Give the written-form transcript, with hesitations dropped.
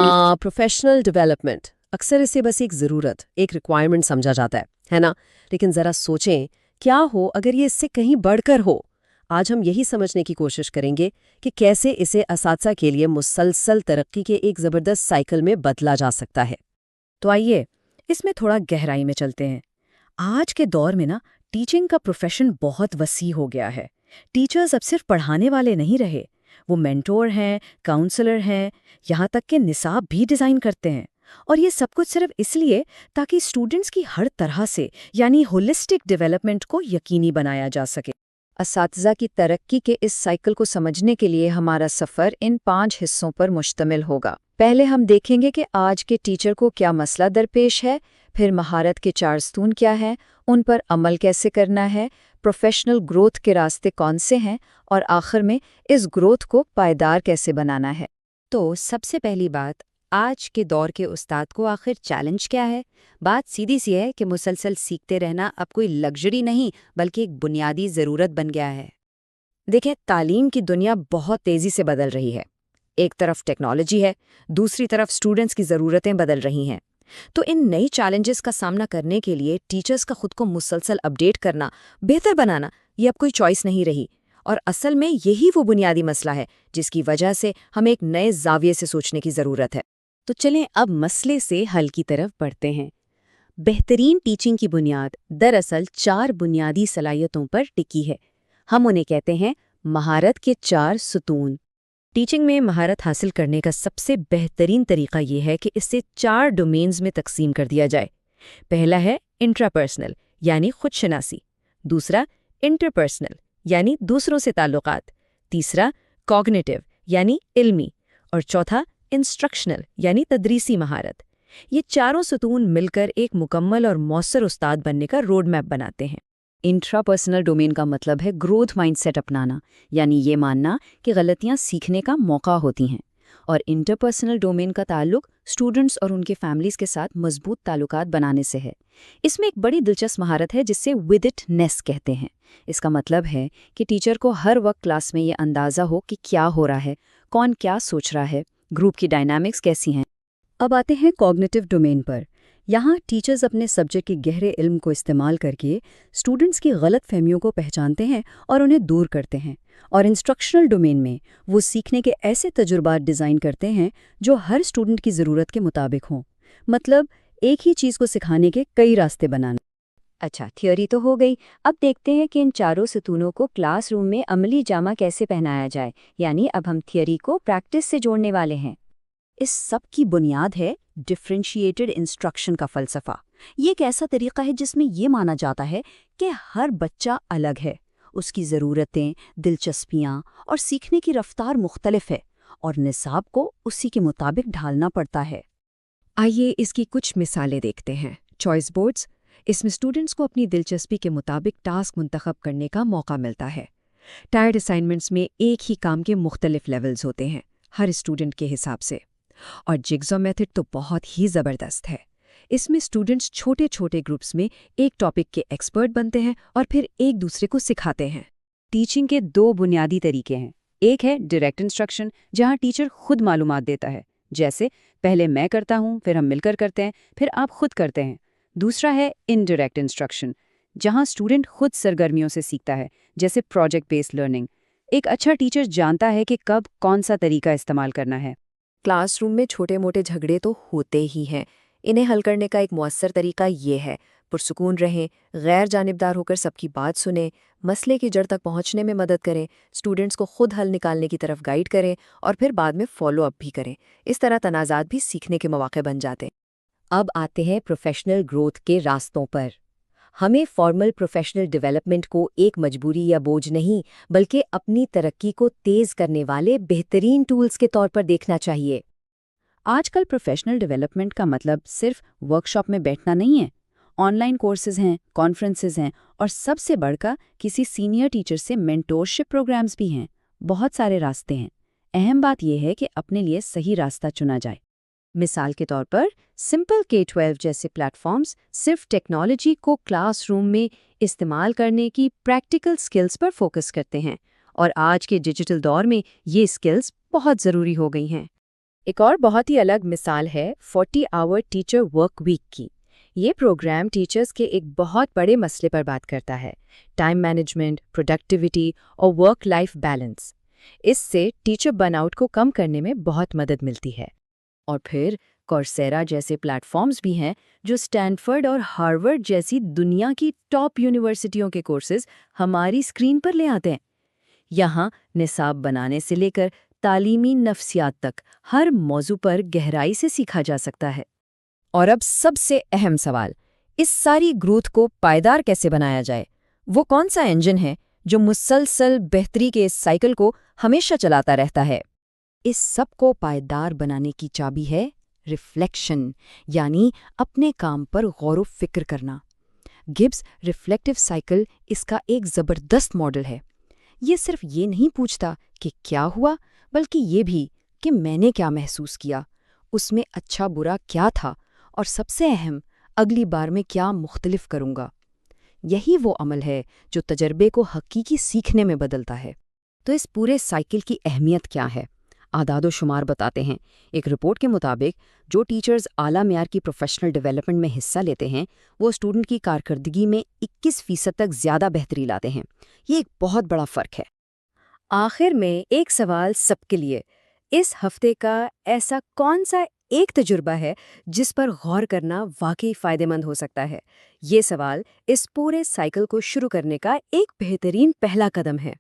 Professional development अक्सर इसे बस एक ज़रूरत, एक रिक्वायरमेंट समझा जाता है ना? लेकिन ज़रा सोचें, क्या हो अगर ये इससे कहीं बढ़कर हो? आज हम यही समझने की कोशिश करेंगे कि कैसे इसे असातिज़ा के लिए मुसलसल तरक्की के एक ज़बरदस्त साइकिल में बदला जा सकता है। तो आइए इसमें थोड़ा गहराई में चलते हैं। आज के दौर में ना टीचिंग का प्रोफेशन बहुत वसी हो गया है। टीचर्स अब सिर्फ पढ़ाने वाले नहीं रहे, वो मेंटोर हैं, काउंसलर हैं, यहाँ तक कि निसाब भी डिज़ाइन करते हैं। और ये सब कुछ सिर्फ इसलिए ताकि स्टूडेंट्स की हर तरह से यानी होलिस्टिक डेवलपमेंट को यकीनी बनाया जा सके। असातिज़ा की तरक्की के इस साइकिल को समझने के लिए हमारा सफ़र इन 5 हिस्सों पर मुश्तमिल होगा। पहले हम देखेंगे कि आज के टीचर को क्या मसला दरपेश है, फिर महारत के 4 स्तून क्या हैं, उन पर अमल कैसे करना है, प्रोफेशनल ग्रोथ के रास्ते कौन से हैं और आखिर में इस ग्रोथ को पायदार कैसे बनाना है। तो सबसे पहली बात, आज के दौर के उस्ताद को आखिर चैलेंज क्या है? बात सीधी सी है कि मुसलसल सीखते रहना अब कोई लग्जरी नहीं बल्कि एक बुनियादी ज़रूरत बन गया है। देखें, तालीम की दुनिया बहुत तेज़ी से बदल रही है। एक तरफ टेक्नोलॉजी है, दूसरी तरफ स्टूडेंट्स की ज़रूरतें बदल रही हैं। तो इन नई चैलेंजेस का सामना करने के लिए टीचर्स का खुद को मुसलसल अपडेट करना, बेहतर बनाना, ये अब कोई चॉइस नहीं रही। और असल में यही वो बुनियादी मसला है जिसकी वजह से हमें एक नए ज़ाविये से सोचने की ज़रूरत है। तो चलें अब मसले से हल की तरफ बढ़ते हैं। बेहतरीन टीचिंग की बुनियाद दरअसल 4 बुनियादी सलाहियतों पर टिकी है। हम उन्हें कहते हैं महारत के 4 सुतून। टीचिंग में महारत हासिल करने का सबसे बेहतरीन तरीका ये है कि इसे 4 डोमेन्स में तकसीम कर दिया जाए। पहला है इंट्रापर्सनल यानी खुदशनासी, दूसरा इंटरपर्सनल यानी दूसरों से ताल्लुकात, तीसरा कॉग्निटिव यानी इल्मी और चौथा इंस्ट्रक्शनल यानी तदरीसी महारत। ये चारों सुतून मिलकर एक मुकम्मल और मौसर उस्ताद बनने का रोड मैप बनाते हैं। इंट्रापर्सनल डोमेन का मतलब है ग्रोथ माइंडसेट अपनाना, यानी ये मानना कि गलतियां सीखने का मौका होती हैं। और इंटरपर्सनल डोमेन का ताल्लुक स्टूडेंट्स और उनके फैमिलीज के साथ मजबूत ताल्लुकात बनाने से है। इसमें एक बड़ी दिलचस्प महारत है जिसे विद इट नेस कहते हैं। इसका मतलब है कि टीचर को हर वक्त क्लास में ये अंदाज़ा हो कि क्या हो रहा है, कौन क्या सोच रहा है, ग्रुप की डायनामिक्स कैसी हैं। अब आते हैं कॉग्निटिव डोमेन पर। यहाँ टीचर्स अपने सब्जेक्ट के गहरे इल्म को इस्तेमाल करके स्टूडेंट्स की गलत फहमियों को पहचानते हैं और उन्हें दूर करते हैं। और इंस्ट्रक्शनल डोमेन में वो सीखने के ऐसे तजुर्बात डिज़ाइन करते हैं जो हर स्टूडेंट की ज़रूरत के मुताबिक हों। मतलब एक ही चीज़ को सिखाने के कई रास्ते बनाना। अच्छा, थ्योरी तो हो गई। अब देखते हैं कि इन चारों सतूनों को क्लासरूम में अमली जामा कैसे पहनाया जाए। यानी अब हम थ्योरी को प्रैक्टिस से जोड़ने वाले हैं। इस सब की बुनियाद है डिफरेंशिएटेड इंस्ट्रक्शन का फ़लसफ़ा। ये एक ऐसा तरीका है जिसमें ये माना जाता है कि हर बच्चा अलग है, उसकी ज़रूरतें, दिलचस्पियाँ और सीखने की रफ्तार मुख्तलिफ है और निसाब को उसी के मुताबिक ढालना पड़ता है। आइए इसकी कुछ मिसालें देखते हैं। चॉइस बोर्ड्स, इसमें स्टूडेंट्स को अपनी दिलचस्पी के मुताबिक टास्क मुंतखब करने का मौका मिलता है। टायर्ड असाइनमेंट्स में एक ही काम के मुख्तलिफ लेवल्स होते हैं हर स्टूडेंट के हिसाब से। और जिग्ज़ॉ मेथड तो बहुत ही ज़बरदस्त है। इसमें स्टूडेंट्स छोटे छोटे ग्रुप्स में एक टॉपिक के एक्सपर्ट बनते हैं और फिर एक दूसरे को सिखाते हैं। टीचिंग के 2 बुनियादी तरीके हैं। एक है डायरेक्ट इंस्ट्रक्शन, जहाँ टीचर खुद मालूमात देता है, जैसे पहले मैं करता हूँ, फिर हम मिलकर करते हैं, फिर आप खुद करते हैं। दूसरा है इनडायरेक्ट इंस्ट्रक्शन, जहाँ स्टूडेंट खुद सरगर्मियों से सीखता है, जैसे प्रोजेक्ट बेस्ड लर्निंग। एक अच्छा टीचर जानता है कि कब कौन सा तरीका इस्तेमाल करना है। क्लासरूम में छोटे मोटे झगड़े तो होते ही हैं। इन्हें हल करने का एक मुअस्सर तरीका ये है, पुरसुकून रहें, गैर जानिबदार होकर सबकी बात सुनें, मसले की जड़ तक पहुंचने में मदद करें, स्टूडेंट्स को खुद हल निकालने की तरफ गाइड करें और फिर बाद में फॉलो अप भी करें। इस तरह तनाज़ात भी सीखने के मौके बन जाते हैं। अब आते हैं प्रोफेशनल ग्रोथ के रास्तों पर। हमें फॉर्मल प्रोफेशनल डेवलपमेंट को एक मजबूरी या बोझ नहीं, बल्कि अपनी तरक्की को तेज़ करने वाले बेहतरीन टूल्स के तौर पर देखना चाहिए। आजकल प्रोफेशनल डेवलपमेंट का मतलब सिर्फ वर्कशॉप में बैठना नहीं है। ऑनलाइन कोर्सेज हैं, कॉन्फ्रेंसेज हैं और सबसे बढ़कर किसी सीनियर टीचर से मेंटोरशिप प्रोग्राम्स भी हैं। बहुत सारे रास्ते हैं। अहम बात यह है कि अपने लिए सही रास्ता चुना जाए। मिसाल के तौर पर सिंपल K-12 जैसे प्लेटफॉर्म्स सिर्फ टेक्नोलॉजी को क्लासरूम में इस्तेमाल करने की प्रैक्टिकल स्किल्स पर फोकस करते हैं और आज के डिजिटल दौर में ये स्किल्स बहुत ज़रूरी हो गई हैं। ایک اور بہت ہی الگ مثال ہے 40 آور ٹیچر ورک ویک کی۔ یہ پروگرام ٹیچرز کے ایک بہت بڑے مسئلے پر بات کرتا ہے، ٹائم مینجمنٹ، پروڈکٹیوٹی اور ورک لائف بیلنس۔ اس سے ٹیچر برن آؤٹ کو کم کرنے میں بہت مدد ملتی ہے۔ اور پھر کورسیرا جیسے پلیٹ فارمز بھی ہیں جو اسٹینفرڈ اور ہارورڈ جیسی دنیا کی ٹاپ یونیورسٹیوں کے کورسز ہماری اسکرین پر لے آتے ہیں۔ یہاں نصاب بنانے سے لے کر تعلیمی نفسیات تک ہر موضوع پر گہرائی سے سیکھا جا سکتا ہے۔ اور اب سب سے اہم سوال، اس ساری گروتھ کو پائیدار کیسے بنایا جائے؟ وہ کون سا انجن ہے جو مسلسل بہتری کے اس سائیکل کو ہمیشہ چلاتا رہتا ہے؟ اس سب کو پائیدار بنانے کی چابی ہے ریفلیکشن، یعنی اپنے کام پر غور و فکر کرنا۔ گبز ریفلیکٹیو سائیکل اس کا ایک زبردست ماڈل ہے۔ یہ صرف یہ نہیں پوچھتا کہ کیا ہوا، بلکہ یہ بھی کہ میں نے کیا محسوس کیا، اس میں اچھا برا کیا تھا، اور سب سے اہم، اگلی بار میں کیا مختلف کروں گا۔ یہی وہ عمل ہے جو تجربے کو حقیقی سیکھنے میں بدلتا ہے۔ تو اس پورے سائیکل کی اہمیت کیا ہے؟ اعداد و شمار بتاتے ہیں۔ ایک رپورٹ کے مطابق جو ٹیچرز اعلیٰ معیار کی پروفیشنل ڈیولپمنٹ میں حصہ لیتے ہیں وہ اسٹوڈنٹ کی کارکردگی میں 21% تک زیادہ بہتری لاتے ہیں۔ یہ ایک بہت بڑا فرق ہے۔ آخر میں ایک سوال سب کے لیے، اس ہفتے کا ایسا کون سا ایک تجربہ ہے جس پر غور کرنا واقعی فائدہ مند ہو سکتا ہے؟ یہ سوال اس پورے سائیکل کو شروع کرنے کا ایک بہترین پہلا قدم ہے۔